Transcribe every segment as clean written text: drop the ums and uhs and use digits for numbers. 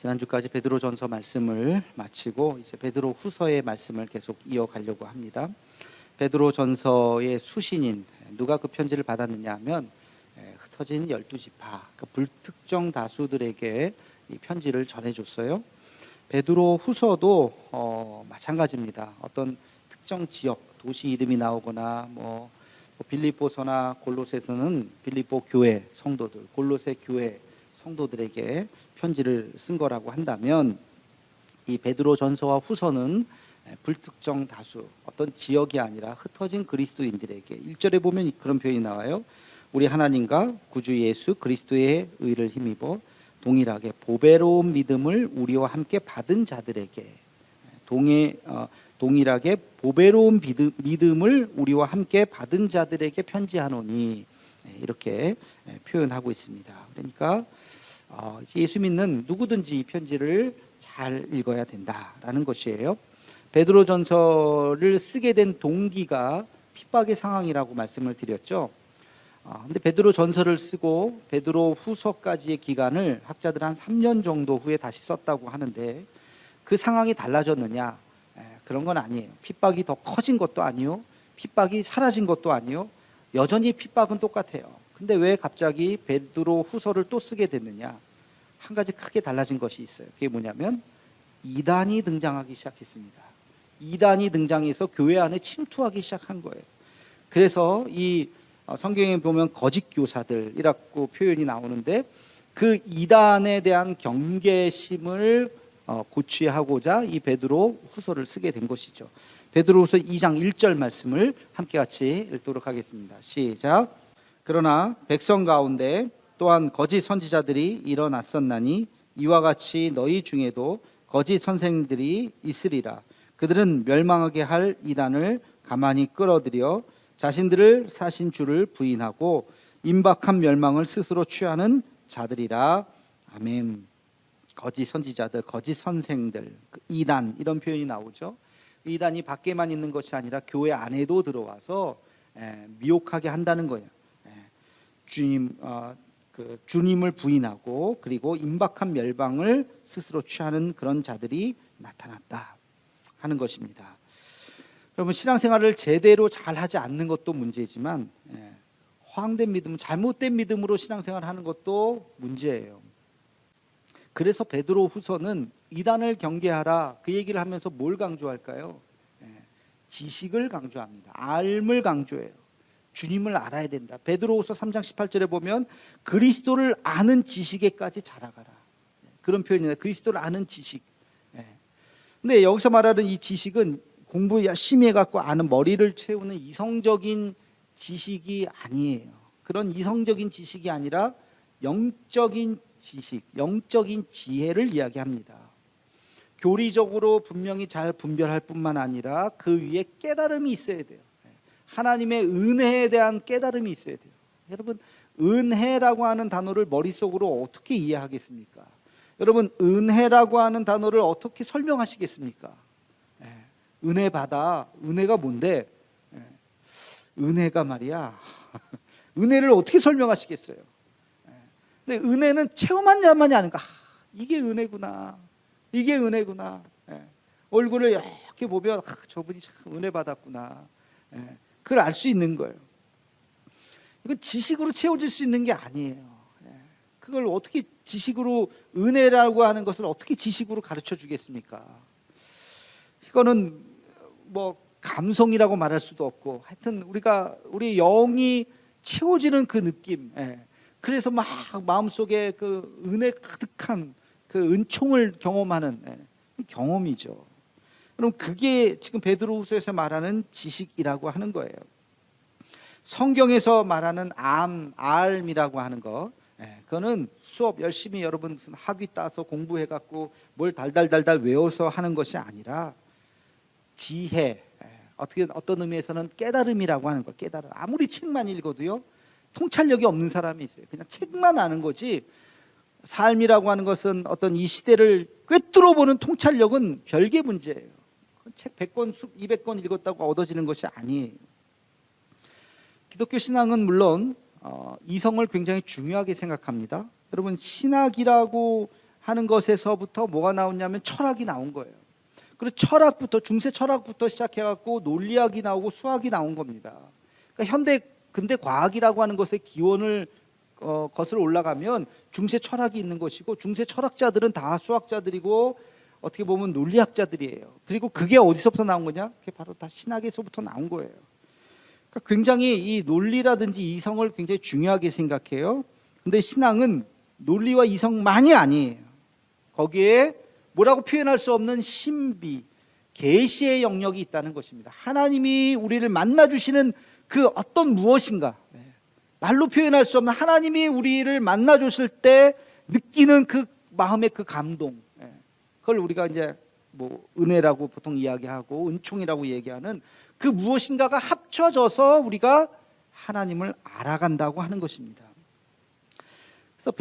지난주까지 베드로전서 말씀을 마치고 이제 베드로후서의 말씀을 계속 이어가려고 합니다. 베드로전서의 수신인 누가 그 편지를 받았느냐 하면 흩어진 12지파, 그 불특정 다수들에게 이 편지를 전해줬어요. 베드로후서도 마찬가지입니다. 어떤 특정 지역, 도시 이름이 나오거나 빌립보서나 골로새서는 빌립보 교회 성도들, 골로새 교회 성도들에게 편지를 쓴 거라고 한다면, 이 베드로전서와 후서는 불특정 다수, 어떤 지역이 아니라 흩어진 그리스도인들에게, 1절에 보면 그런 표현이 나와요. 우리 하나님과 구주 예수 그리스도의 의를 힘입어 동일하게 보배로운 믿음을 우리와 함께 받은 자들에게, 동일하게 보배로운 믿음을 우리와 함께 받은 자들에게 편지하노니, 이렇게 표현하고 있습니다. 그러니까 예수 믿는 누구든지 이 편지를 잘 읽어야 된다라는 것이에요. 베드로전서를 쓰게 된 동기가 핍박의 상황이라고 말씀을 드렸죠. 근데 베드로전서를 쓰고 베드로후서까지의 기간을 학자들 한 3년 정도 후에 다시 썼다고 하는데, 그 상황이 달라졌느냐? 그런 건 아니에요. 핍박이 더 커진 것도 아니요, 핍박이 사라진 것도 아니요, 여전히 핍박은 똑같아요. 근데 왜 갑자기 베드로후서를 또 쓰게 됐느냐? 한 가지 크게 달라진 것이 있어요. 그게 뭐냐면 이단이 등장하기 시작했습니다. 이단이 등장해서 교회 안에 침투하기 시작한 거예요. 그래서 이 성경에 보면 거짓 교사들이라고 표현이 나오는데, 그 이단에 대한 경계심을 고취하고자 이 베드로후서를 쓰게 된 것이죠. 베드로후서 2장 1절 말씀을 함께 같이 읽도록 하겠습니다. 시작. 그러나 백성 가운데 또한 거짓 선지자들이 일어났었나니 이와 같이 너희 중에도 거짓 선생들이 있으리라. 그들은 멸망하게 할 이단을 가만히 끌어들여 자신들을 사신 주를 부인하고 임박한 멸망을 스스로 취하는 자들이라. 아멘. 거짓 선지자들, 거짓 선생들, 이단, 이런 표현이 나오죠. 이단이 밖에만 있는 것이 아니라 교회 안에도 들어와서 미혹하게 한다는 거예요. 주님을 부인하고 그리고 임박한 멸망을 스스로 취하는 그런 자들이 나타났다 하는 것입니다. 여러분, 신앙생활을 제대로 잘하지 않는 것도 문제지만 허황된 믿음, 잘못된 믿음으로 신앙생활을 하는 것도 문제예요. 그래서 베드로후서는 이단을 경계하라, 그 얘기를 하면서 뭘 강조할까요? 지식을 강조합니다. 알을 강조해요. 주님을 알아야 된다. 베드로후서 3장 18절에 보면 그리스도를 아는 지식에까지 자라가라, 그런 표현이에요. 그리스도를 아는 지식. 근데 여기서 말하는 이 지식은 공부 열심히 해갖고 아는, 머리를 채우는 이성적인 지식이 아니에요. 그런 이성적인 지식이 아니라 영적인 지식, 영적인 지혜를 이야기합니다. 교리적으로 분명히 잘 분별할 뿐만 아니라 그 위에 깨달음이 있어야 돼요. 하나님의 은혜에 대한 깨달음이 있어야 돼요. 여러분, 은혜라고 하는 단어를 머릿속으로 어떻게 이해하겠습니까? 여러분, 은혜라고 하는 단어를 어떻게 설명하시겠습니까? 은혜 받아, 은혜가 뭔데? 은혜가 말이야, 은혜를 어떻게 설명하시겠어요? 근데 은혜는 체험한 자만이 아닌가? 이게 은혜구나, 이게 은혜구나. 얼굴을 이렇게 보면 저분이 참 은혜 받았구나, 그걸 알 수 있는 거예요. 이건 지식으로 채워질 수 있는 게 아니에요. 그걸 어떻게 지식으로, 은혜라고 하는 것을 어떻게 지식으로 가르쳐 주겠습니까? 이거는 감성이라고 말할 수도 없고, 하여튼 우리 영이 채워지는 그 느낌, 그래서 막 마음속에 그 은혜 가득한 그 은총을 경험하는 경험이죠. 그럼 그게 지금 베드로후서에서 말하는 지식이라고 하는 거예요. 성경에서 말하는 알이라고 하는 거, 그거는 수업 열심히 여러분 학위 따서 공부해갖고 뭘 달달달달 외워서 하는 것이 아니라 지혜, 어떤 의미에서는 깨달음이라고 하는 거. 깨달음. 아무리 책만 읽어도요, 통찰력이 없는 사람이 있어요. 그냥 책만 아는 거지, 삶이라고 하는 것은 어떤 이 시대를 꿰뚫어 보는 통찰력은 별개 문제예요. 책 100권, 200권 읽었다고 얻어지는 것이 아니에요. 기독교 신앙은 물론 이성을 굉장히 중요하게 생각합니다. 여러분, 신학이라고 하는 것에서부터 뭐가 나오냐면 철학이 나온 거예요. 그리고 철학부터, 중세 철학부터 시작해갖고 논리학이 나오고 수학이 나온 겁니다. 그러니까 근대 과학이라고 하는 것의 기원을 거슬러 올라가면 중세 철학이 있는 것이고, 중세 철학자들은 다 수학자들이고 어떻게 보면 논리학자들이에요. 그리고 그게 어디서부터 나온 거냐? 그게 바로 다 신학에서부터 나온 거예요. 그러니까 굉장히 이 논리라든지 이성을 굉장히 중요하게 생각해요. 근데 신앙은 논리와 이성만이 아니에요. 거기에 뭐라고 표현할 수 없는 신비, 계시의 영역이 있다는 것입니다. 하나님이 우리를 만나주시는 그 어떤 무엇인가, 말로 표현할 수 없는 하나님이 우리를 만나줬을 때 느끼는 그 마음의 그 감동, 그걸 우리가 이제 뭐 은혜라고 보통 이야기하고 은총이라고 얘기하는 그 무엇인가가 합쳐져서 우리가 하나님을 알아간다고 하는 것입니다. 그래서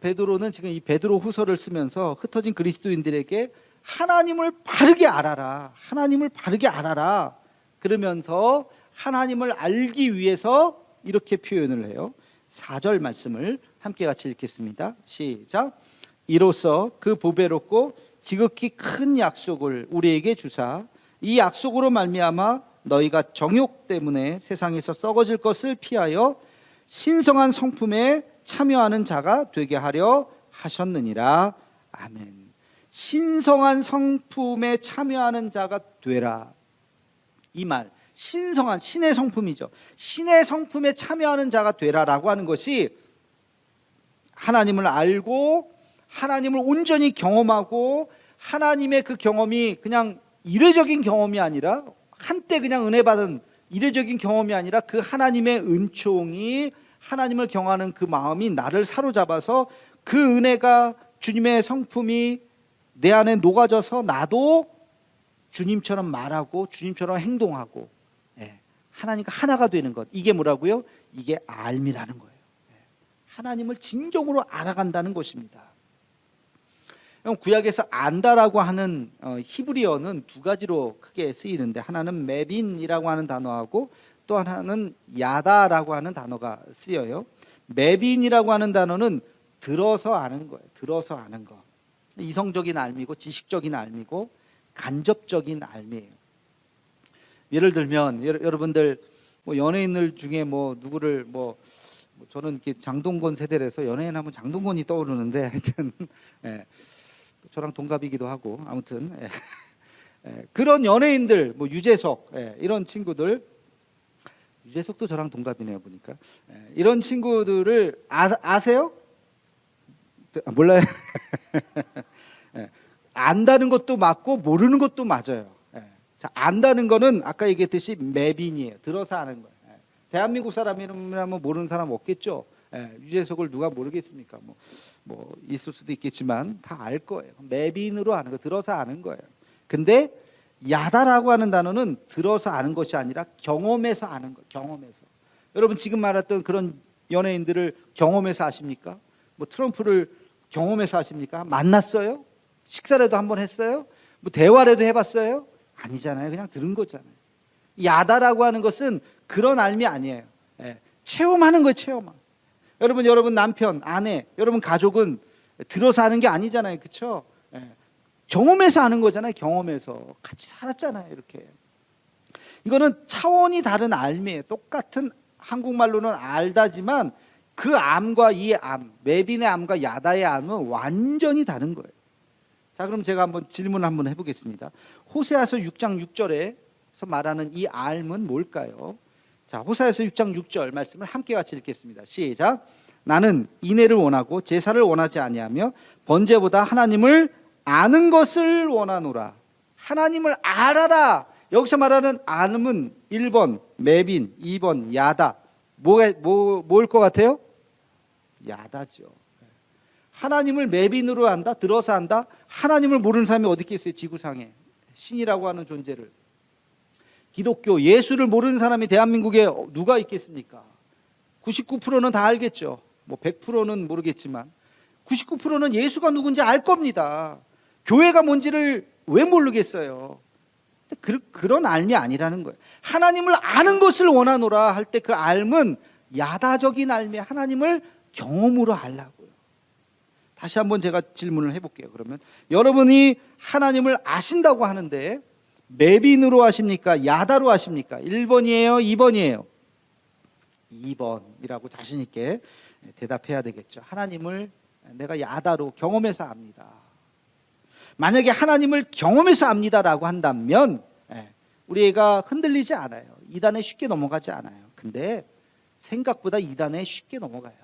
베드로는 지금 이 베드로 후서를 쓰면서 흩어진 그리스도인들에게 하나님을 바르게 알아라, 하나님을 바르게 알아라 그러면서 하나님을 알기 위해서 이렇게 표현을 해요. 4절 말씀을 함께 같이 읽겠습니다. 시작. 이로써 그 보배롭고 지극히 큰 약속을 우리에게 주사 이 약속으로 말미암아 너희가 정욕 때문에 세상에서 썩어질 것을 피하여 신성한 성품에 참여하는 자가 되게 하려 하셨느니라. 아멘. 신성한 성품에 참여하는 자가 되라. 이 말, 신성한 신의 성품이죠. 신의 성품에 참여하는 자가 되라라고 하는 것이 하나님을 알고 하나님을 온전히 경험하고 하나님의 그 경험이 그냥 이례적인 경험이 아니라 한때 그냥 은혜 받은 이례적인 경험이 아니라 그 하나님의 은총이 하나님을 경험하는 그 마음이 나를 사로잡아서 그 은혜가 주님의 성품이 내 안에 녹아져서 나도 주님처럼 말하고 주님처럼 행동하고 하나님과 하나가 되는 것. 이게 뭐라고요? 이게 알미라는 거예요. 하나님을 진정으로 알아간다는 것입니다. 구약에서 안다라고 하는 히브리어는 두 가지로 크게 쓰이는데 하나는 메빈이라고 하는 단어하고 또 하나는 야다라고 하는 단어가 쓰여요. 메빈이라고 하는 단어는 들어서 아는 거예요. 들어서 아는 거. 이성적인 알미고 지식적인 알미고 간접적인 알미예요. 예를 들면 여러분들 뭐 연예인들 중에 뭐 누구를 뭐 저는 이렇게 장동건 세대라서 연예인 하면 장동건이 떠오르는데 하여튼 저랑 동갑이기도 하고 아무튼 그런 연예인들 뭐 유재석 이런 친구들, 유재석도 저랑 동갑이네요 보니까. 이런 친구들을 아세요? 몰라요? 안다는 것도 맞고 모르는 것도 맞아요. 자, 안다는 거는 아까 얘기했듯이 매빈이에요. 들어서 아는 거예요. 대한민국 사람이라면 모르는 사람 없겠죠. 유재석을 누가 모르겠습니까? 뭐 있을 수도 있겠지만 다 알 거예요. 매빈으로 아는 거, 들어서 아는 거예요. 근데 야다라고 하는 단어는 들어서 아는 것이 아니라 경험해서 아는 거예요. 경험해서. 여러분 지금 말했던 그런 연예인들을 경험해서 아십니까? 뭐 트럼프를 경험해서 아십니까? 만났어요? 식사라도 한번 했어요? 뭐 대화라도 해봤어요? 아니잖아요. 그냥 들은 거잖아요. 야다라고 하는 것은 그런 알미 아니에요. 체험하는 거예요. 체험만. 여러분 남편, 아내, 여러분 가족은 들어서 아는 게 아니잖아요. 그렇죠? 경험해서 아는 거잖아요. 경험해서 같이 살았잖아요. 이렇게. 이거는 차원이 다른 알미예요. 똑같은 한국말로는 알다지만 그 암과 이 암, 매빈의 암과 야다의 암은 완전히 다른 거예요. 자, 그럼 제가 한번 질문을 한번 해보겠습니다. 호세아서 6장 6절에서 말하는 이 알은 뭘까요? 자, 호세아서 6장 6절 말씀을 함께 같이 읽겠습니다. 시작. 나는 인애를 원하고 제사를 원하지 아니하며 번제보다 하나님을 아는 것을 원하노라. 하나님을 알아라. 여기서 말하는 아는 1번 매빈, 2번 야다. 뭐일 것 같아요? 야다죠. 하나님을 매빈으로 한다, 들어서 한다. 하나님을 모르는 사람이 어디 있겠어요? 지구상에 신이라고 하는 존재를. 기독교 예수를 모르는 사람이 대한민국에 누가 있겠습니까? 99%는 다 알겠죠. 뭐 100%는 모르겠지만 99%는 예수가 누군지 알 겁니다. 교회가 뭔지를 왜 모르겠어요? 그런 알미 아니라는 거예요. 하나님을 아는 것을 원하노라 할 때 그 알은 야다적인 알미, 하나님을 경험으로 알라고요. 다시 한번 제가 질문을 해볼게요. 그러면 여러분이 하나님을 아신다고 하는데 매빈으로 아십니까? 야다로 아십니까? 1번이에요? 2번이에요? 2번이라고 자신 있게 대답해야 되겠죠. 하나님을 내가 야다로 경험해서 압니다. 만약에 하나님을 경험해서 압니다라고 한다면 우리 애가 흔들리지 않아요. 이단에 쉽게 넘어가지 않아요. 근데 생각보다 이단에 쉽게 넘어가요.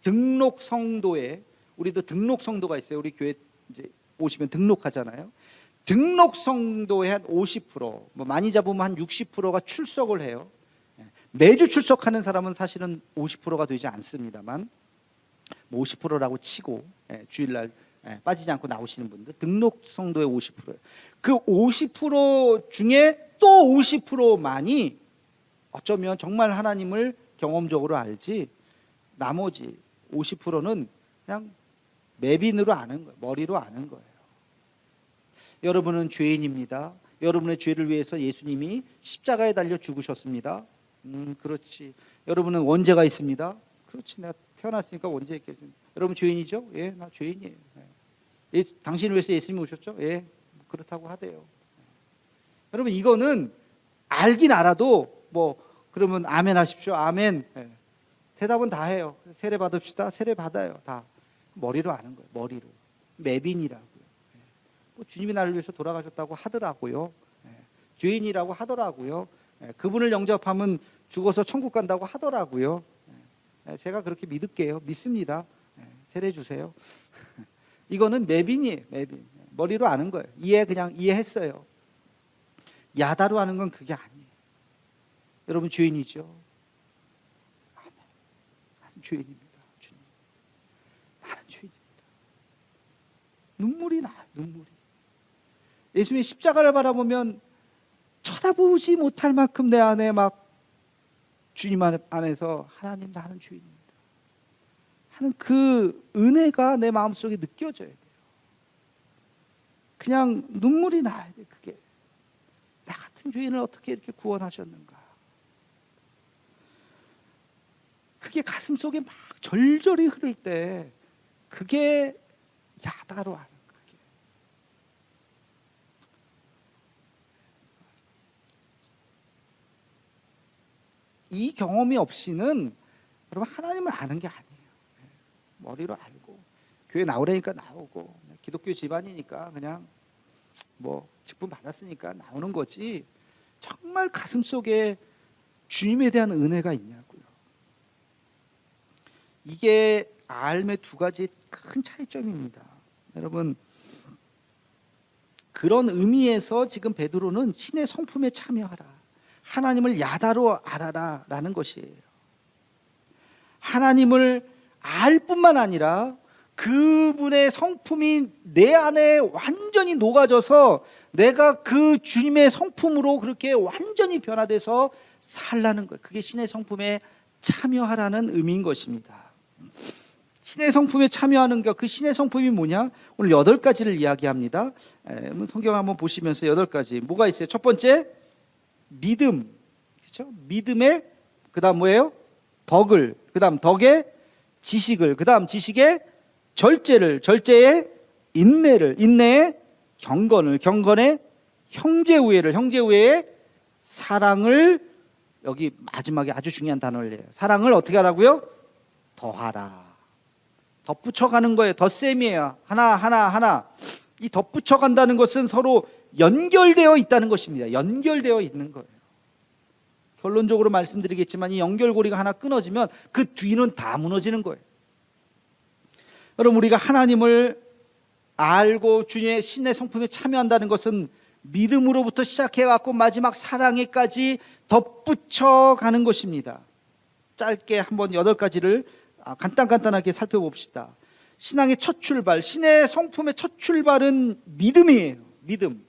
등록 성도에, 우리도 등록 성도가 있어요. 우리 교회 이제 오시면 등록하잖아요. 등록 성도의 한 50%, 뭐 많이 잡으면 한 60%가 출석을 해요. 매주 출석하는 사람은 사실은 50%가 되지 않습니다만 50%라고 치고 주일날 빠지지 않고 나오시는 분들, 등록 성도의 50%예요. 그 50% 중에 또 50%만이 어쩌면 정말 하나님을 경험적으로 알지, 나머지 50%는 그냥 매빈으로 아는 거예요. 머리로 아는 거예요. 여러분은 죄인입니다. 여러분의 죄를 위해서 예수님이 십자가에 달려 죽으셨습니다. 그렇지. 여러분은 원죄가 있습니다. 그렇지. 내가 태어났으니까 원죄 있겠지. 여러분 죄인이죠? 예, 나 죄인이에요. 예, 당신을 위해서 예수님이 오셨죠? 예, 그렇다고 하대요. 여러분 이거는 알긴 알아도 뭐 그러면 아멘 하십시오. 아멘. 예. 대답은 다 해요. 세례 받읍시다. 세례 받아요. 다 머리로 아는 거예요. 머리로. 매빈이라고요. 예. 뭐 주님이 나를 위해서 돌아가셨다고 하더라고요. 예. 죄인이라고 하더라고요. 예. 그분을 영접하면 죽어서 천국 간다고 하더라고요. 예. 제가 그렇게 믿을게요. 믿습니다. 예. 세례 주세요. 이거는 매빈이에요. 매빈. 머리로 아는 거예요. 그냥 이해했어요. 야다로 하는 건 그게 아니에요. 여러분 죄인이죠? 아멘. 나는 죄인입니다. 주님. 나는 죄인입니다. 눈물이 나요. 눈물이. 예수님의 십자가를 바라보면 쳐다보지 못할 만큼 내 안에 막 주님 안에서 하나님 나는 죄인입니다 하는 그 은혜가 내 마음속에 느껴져야 돼요. 그냥 눈물이 나야 돼요. 그게 나 같은 죄인을 어떻게 이렇게 구원하셨는가. 그게 가슴속에 막 절절히 흐를 때 그게 야다로 하는 그게. 이 경험이 없이는 여러분 하나님을 아는 게 아니에요. 머리로 알고 교회 나오라니까 나오고 기독교 집안이니까 그냥 뭐 직분 받았으니까 나오는 거지 정말 가슴속에 주님에 대한 은혜가 있냐고요. 이게 알매 두 가지 큰 차이점입니다. 여러분 그런 의미에서 지금 베드로는 신의 성품에 참여하라, 하나님을 야다로 알아라 라는 것이에요. 하나님을 알 뿐만 아니라 그분의 성품이 내 안에 완전히 녹아져서 내가 그 주님의 성품으로 그렇게 완전히 변화돼서 살라는 거예요. 그게 신의 성품에 참여하라는 의미인 것입니다. 신의 성품에 참여하는 것, 그 신의 성품이 뭐냐? 오늘 8가지를 이야기합니다. 성경 한번 보시면서 8가지 뭐가 있어요? 첫 번째 믿음, 그렇죠? 믿음에 그다음 뭐예요? 덕을, 그다음 덕에 지식을, 그다음 지식에 절제를, 절제에 인내를, 인내에 경건을, 경건에 형제우애를, 형제우애에 사랑을, 여기 마지막에 아주 중요한 단어를 해요. 사랑을 어떻게 하라고요? 더하라. 덧붙여가는 거예요. 덧셈이에요. 하나. 이 덧붙여간다는 것은 서로 연결되어 있다는 것입니다. 연결되어 있는 거예요. 결론적으로 말씀드리겠지만 이 연결고리가 하나 끊어지면 그 뒤는 다 무너지는 거예요. 여러분 우리가 하나님을 알고 주님의 신의 성품에 참여한다는 것은 믿음으로부터 시작해갖고 마지막 사랑에까지 덧붙여가는 것입니다. 짧게 한번 8가지를 간단하게 살펴봅시다. 신앙의 첫 출발, 신의 성품의 첫 출발은 믿음이에요. 믿음.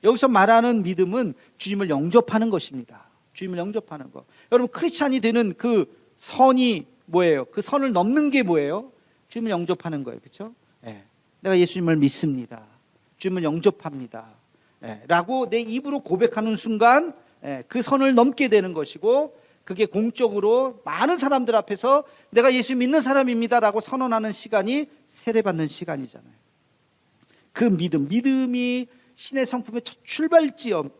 여기서 말하는 믿음은 주님을 영접하는 것입니다. 주님을 영접하는 것. 여러분 크리스찬이 되는 그 선이 뭐예요? 그 선을 넘는 게 뭐예요? 주님을 영접하는 거예요. 그렇죠? 예. 내가 예수님을 믿습니다. 주님을 영접합니다. 예. 라고 내 입으로 고백하는 순간 그 선을 넘게 되는 것이고, 그게 공적으로 많은 사람들 앞에서 내가 예수 믿는 사람입니다라고 선언하는 시간이 세례받는 시간이잖아요. 그 믿음이 신의 성품의 첫 출발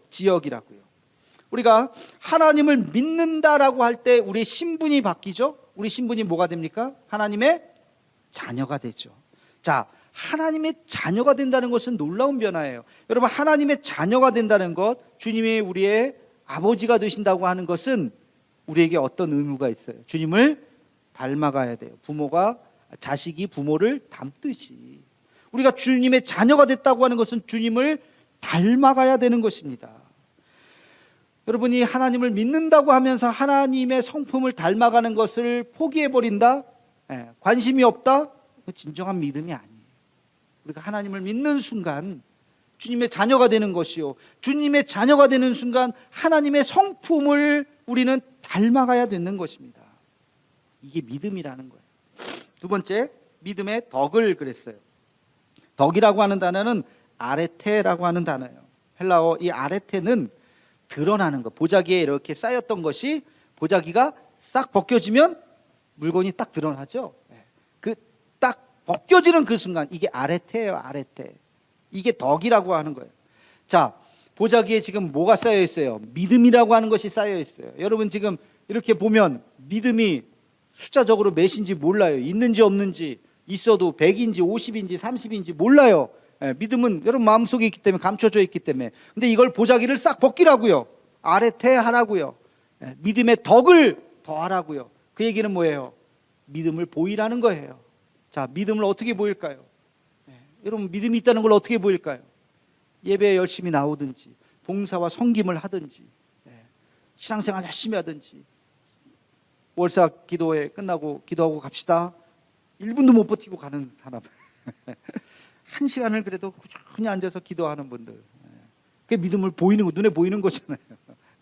지역이라고요. 우리가 하나님을 믿는다라고 할 때 우리의 신분이 바뀌죠. 우리 신분이 뭐가 됩니까? 하나님의 자녀가 되죠. 자, 하나님의 자녀가 된다는 것은 놀라운 변화예요. 여러분, 하나님의 자녀가 된다는 것, 주님이 우리의 아버지가 되신다고 하는 것은 우리에게 어떤 의무가 있어요? 주님을 닮아가야 돼요. 자식이 부모를 닮듯이 우리가 주님의 자녀가 됐다고 하는 것은 주님을 닮아가야 되는 것입니다. 여러분이 하나님을 믿는다고 하면서 하나님의 성품을 닮아가는 것을 포기해버린다? 관심이 없다? 진정한 믿음이 아니에요. 우리가 하나님을 믿는 순간 주님의 자녀가 되는 것이요, 주님의 자녀가 되는 순간 하나님의 성품을 우리는 닮아가야 되는 것입니다. 이게 믿음이라는 거예요. 두 번째, 믿음의 덕을 그랬어요. 덕이라고 하는 단어는 아레테라고 하는 단어예요. 헬라어 이 아레테는 드러나는 것, 보자기에 이렇게 쌓였던 것이 보자기가 싹 벗겨지면 물건이 딱 드러나죠. 그 딱 벗겨지는 그 순간, 이게 아레테예요. 아레테. 이게 덕이라고 하는 거예요. 자, 보자기에 지금 뭐가 쌓여 있어요? 믿음이라고 하는 것이 쌓여 있어요. 여러분 지금 이렇게 보면 믿음이 숫자적으로 몇인지 몰라요. 있는지 없는지, 있어도 100인지 50인지 30인지 몰라요. 믿음은 여러분 마음속에 있기 때문에, 감춰져 있기 때문에. 근데 이걸 보자기를 싹 벗기라고요. 아레테 하라고요. 믿음의 덕을 더하라고요. 그 얘기는 뭐예요? 믿음을 보이라는 거예요. 자, 믿음을 어떻게 보일까요? 여러분 믿음이 있다는 걸 어떻게 보일까요? 예배에 열심히 나오든지, 봉사와 섬김을 하든지, 신앙생활 열심히 하든지, 월사 기도회 끝나고 기도하고 갑시다, 1분도 못 버티고 가는 사람 1시간을 그래도 꾸준히 앉아서 기도하는 분들, 그게 믿음을 보이는 거, 눈에 보이는 거잖아요.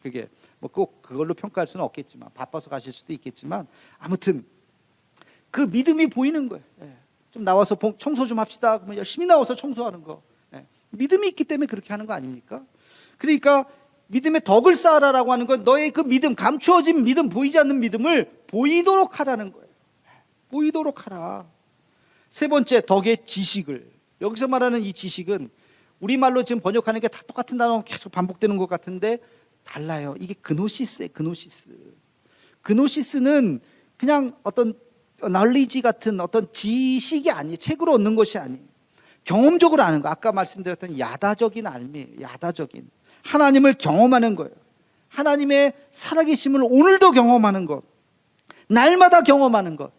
그게 뭐 꼭 그걸로 평가할 수는 없겠지만, 바빠서 가실 수도 있겠지만, 아무튼 그 믿음이 보이는 거예요. 좀 나와서 청소 좀 합시다. 그러면 열심히 나와서 청소하는 거. 믿음이 있기 때문에 그렇게 하는 거 아닙니까? 그러니까 믿음의 덕을 쌓아라라고 하는 건 너의 그 믿음, 감추어진 믿음, 보이지 않는 믿음을 보이도록 하라는 거예요. 보이도록 하라. 세 번째, 덕의 지식을. 여기서 말하는 이 지식은 우리말로 지금 번역하는 게 다 똑같은 단어가 계속 반복되는 것 같은데 달라요. 이게 그노시스예요. 그노시스. 그노시스는 그냥 어떤 knowledge 같은 어떤 지식이 아니에요. 책으로 얻는 것이 아니에요. 경험적으로 아는 거. 아까 말씀드렸던 야다적인 알미예요. 야다적인. 하나님을 경험하는 거예요. 하나님의 살아계심을 오늘도 경험하는 것, 날마다 경험하는 것,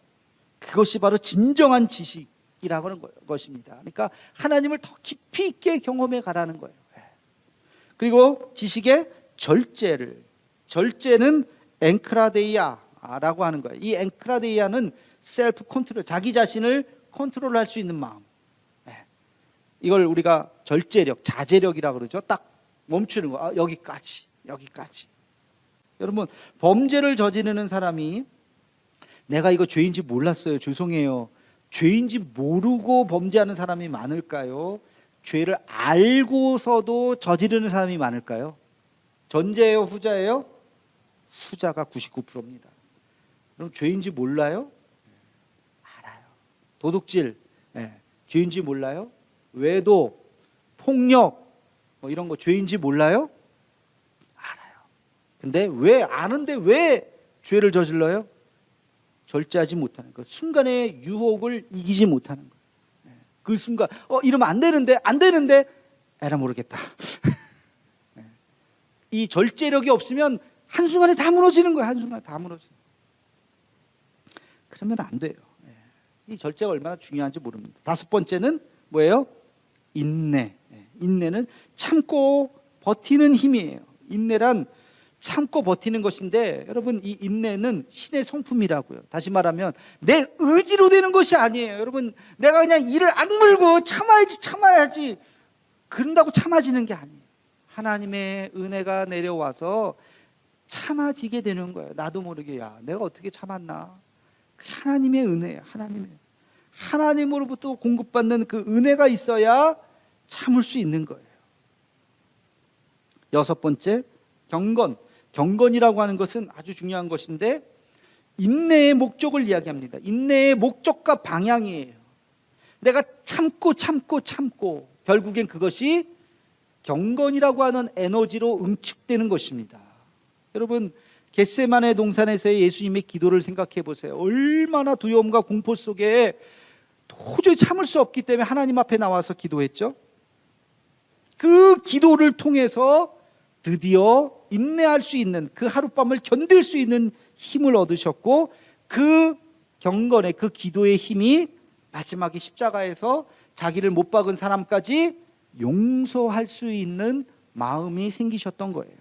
그것이 바로 진정한 지식이라고 하는 것입니다. 그러니까 하나님을 더 깊이 있게 경험해 가라는 거예요. 그리고 지식의 절제는 엔크라데이아라고 하는 거예요. 이 엔크라데이아는 셀프 컨트롤, 자기 자신을 컨트롤할 수 있는 마음. 이걸 우리가 절제력, 자제력이라고 그러죠. 딱 멈추는 거. 여기까지. 여러분, 범죄를 저지르는 사람이 내가 이거 죄인지 몰랐어요, 죄송해요, 죄인지 모르고 범죄하는 사람이 많을까요? 죄를 알고서도 저지르는 사람이 많을까요? 전자예요, 후자예요? 후자가 99%입니다. 그럼 죄인지 몰라요? 알아요. 도둑질, 죄인지 몰라요? 외도, 폭력, 뭐 이런 거 죄인지 몰라요? 알아요. 근데 왜 아는데 왜 죄를 저질러요? 절제하지 못하는 것, 순간의 유혹을 이기지 못하는 것. 그 순간 이러면 안 되는데 에라 모르겠다. 이 절제력이 없으면 한순간에 다 무너지는 거예요. 한순간에 다 무너지는 거예요. 그러면 안 돼요. 이 절제가 얼마나 중요한지 모릅니다. 다섯 번째는 뭐예요? 인내. 인내는 참고 버티는 힘이에요. 인내란 참고 버티는 것인데, 여러분 이 인내는 신의 성품이라고요. 다시 말하면 내 의지로 되는 것이 아니에요. 여러분, 내가 그냥 이를 악물고 참아야지 그런다고 참아지는 게 아니에요. 하나님의 은혜가 내려와서 참아지게 되는 거예요. 나도 모르게, 야 내가 어떻게 참았나. 하나님의 은혜예요. 하나님으로부터 공급받는 그 은혜가 있어야 참을 수 있는 거예요. 여섯 번째, 경건. 경건이라고 하는 것은 아주 중요한 것인데 인내의 목적을 이야기합니다. 인내의 목적과 방향이에요. 내가 참고 결국엔 그것이 경건이라고 하는 에너지로 응축되는 것입니다. 여러분, 겟세마네 동산에서의 예수님의 기도를 생각해 보세요. 얼마나 두려움과 공포 속에 도저히 참을 수 없기 때문에 하나님 앞에 나와서 기도했죠. 그 기도를 통해서 드디어 인내할 수 있는, 그 하룻밤을 견딜 수 있는 힘을 얻으셨고, 그 경건의, 그 기도의 힘이 마지막에 십자가에서 자기를 못 박은 사람까지 용서할 수 있는 마음이 생기셨던 거예요.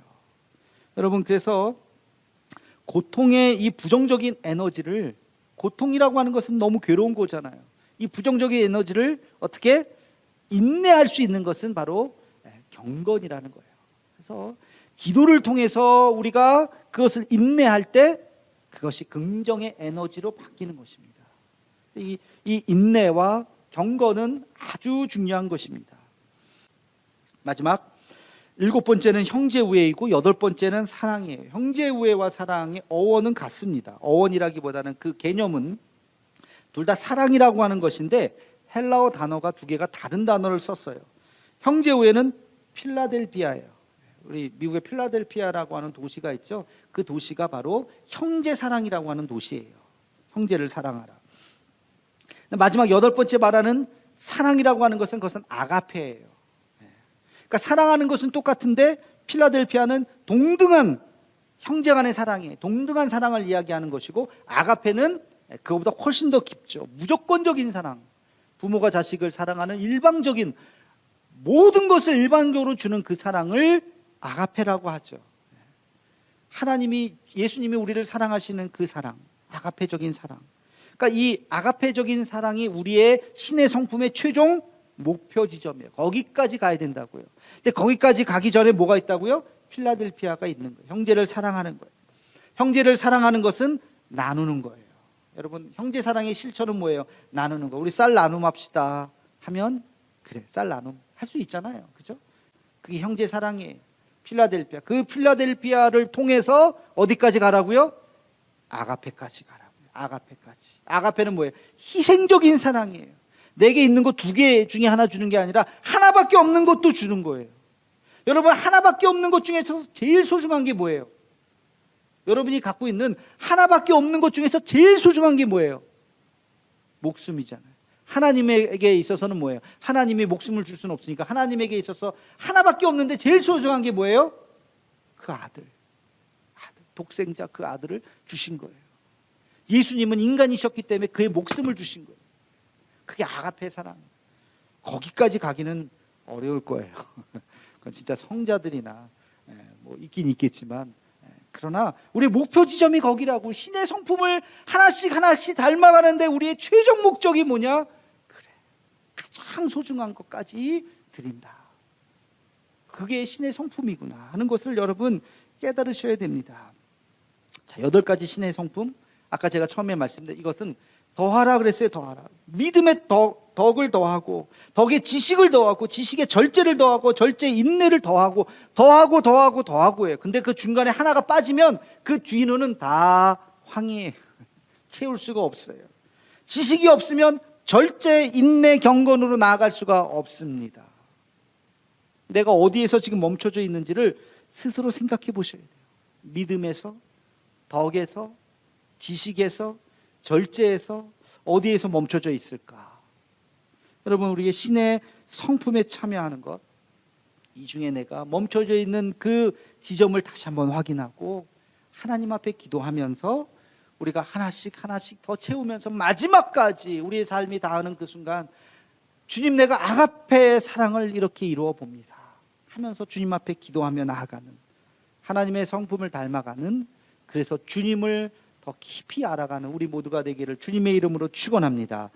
여러분, 그래서 고통의 이 부정적인 에너지를, 고통이라고 하는 것은 너무 괴로운 거잖아요. 이 부정적인 에너지를 어떻게 인내할 수 있는 것은 바로 경건이라는 거예요. 그래서 기도를 통해서 우리가 그것을 인내할 때 그것이 긍정의 에너지로 바뀌는 것입니다. 이 인내와 경건은 아주 중요한 것입니다. 마지막 7번째는 형제 우애이고 8번째는 사랑이에요. 형제 우애와 사랑의 어원은 같습니다. 어원이라기보다는 그 개념은 둘 다 사랑이라고 하는 것인데 헬라어 단어가 두 개가 다른 단어를 썼어요. 형제 우애는 필라델피아예요. 우리 미국의 필라델피아라고 하는 도시가 있죠. 그 도시가 바로 형제 사랑이라고 하는 도시예요. 형제를 사랑하라. 마지막 8번째 말하는 사랑이라고 하는 것은 그것은 아가페예요. 그러니까 사랑하는 것은 똑같은데 필라델피아는 동등한 형제 간의 사랑이에요. 동등한 사랑을 이야기하는 것이고, 아가페는 그거보다 훨씬 더 깊죠. 무조건적인 사랑. 부모가 자식을 사랑하는 일방적인, 모든 것을 일방적으로 주는 그 사랑을 아가페라고 하죠. 하나님이, 예수님이 우리를 사랑하시는 그 사랑, 아가페적인 사랑. 그러니까 이 아가페적인 사랑이 우리의 신의 성품의 최종 목표 지점이에요. 거기까지 가야 된다고요. 근데 거기까지 가기 전에 뭐가 있다고요? 필라델피아가 있는 거예요. 형제를 사랑하는 거예요. 형제를 사랑하는 것은 나누는 거예요. 여러분, 형제 사랑의 실천은 뭐예요? 나누는 거. 우리 쌀 나눔합시다 하면, 그래, 쌀 나눔 할 수 있잖아요. 그죠? 그게 형제 사랑이에요. 필라델피아. 그 필라델피아를 통해서 어디까지 가라고요? 아가페까지 가라고요. 아가페까지. 아가페는 뭐예요? 희생적인 사랑이에요. 내게 있는 거 2개 중에 하나 주는 게 아니라 하나밖에 없는 것도 주는 거예요. 여러분, 하나밖에 없는 것 중에서 제일 소중한 게 뭐예요? 여러분이 갖고 있는 하나밖에 없는 것 중에서 제일 소중한 게 뭐예요? 목숨이잖아요. 하나님에게 있어서는 뭐예요? 하나님이 목숨을 줄 수는 없으니까 하나님에게 있어서 하나밖에 없는데 제일 소중한 게 뭐예요? 그 아들, 독생자 그 아들을 주신 거예요. 예수님은 인간이셨기 때문에 그의 목숨을 주신 거예요. 그게 아가페 사랑. 거기까지 가기는 어려울 거예요. 그건 진짜 성자들이나 뭐 있긴 있겠지만, 그러나 우리 목표 지점이 거기라고. 신의 성품을 하나씩 닮아가는데 우리의 최종 목적이 뭐냐? 그래, 가장 소중한 것까지 드린다. 그게 신의 성품이구나 하는 것을 여러분 깨달으셔야 됩니다. 자, 8가지 신의 성품. 아까 제가 처음에 말씀드린 이것은 더하라 그랬어요. 더하라. 믿음의 덕을 더하고, 덕의 지식을 더하고, 지식의 절제를 더하고, 절제의 인내를 더하고예요. 근데 그 중간에 하나가 빠지면 그 뒤로는 다 황해예요. 채울 수가 없어요. 지식이 없으면 절제, 인내, 경건으로 나아갈 수가 없습니다. 내가 어디에서 지금 멈춰져 있는지를 스스로 생각해 보셔야 돼요. 믿음에서, 덕에서, 지식에서, 절제에서 어디에서 멈춰져 있을까? 여러분, 우리의 신의 성품에 참여하는 것, 이 중에 내가 멈춰져 있는 그 지점을 다시 한번 확인하고 하나님 앞에 기도하면서 우리가 하나씩 더 채우면서 마지막까지 우리의 삶이 닿는 그 순간, 주님, 내가 아가페의 사랑을 이렇게 이루어 봅니다 하면서 주님 앞에 기도하며 나아가는, 하나님의 성품을 닮아가는, 그래서 주님을 더 깊이 알아가는 우리 모두가 되기를 주님의 이름으로 축원합니다.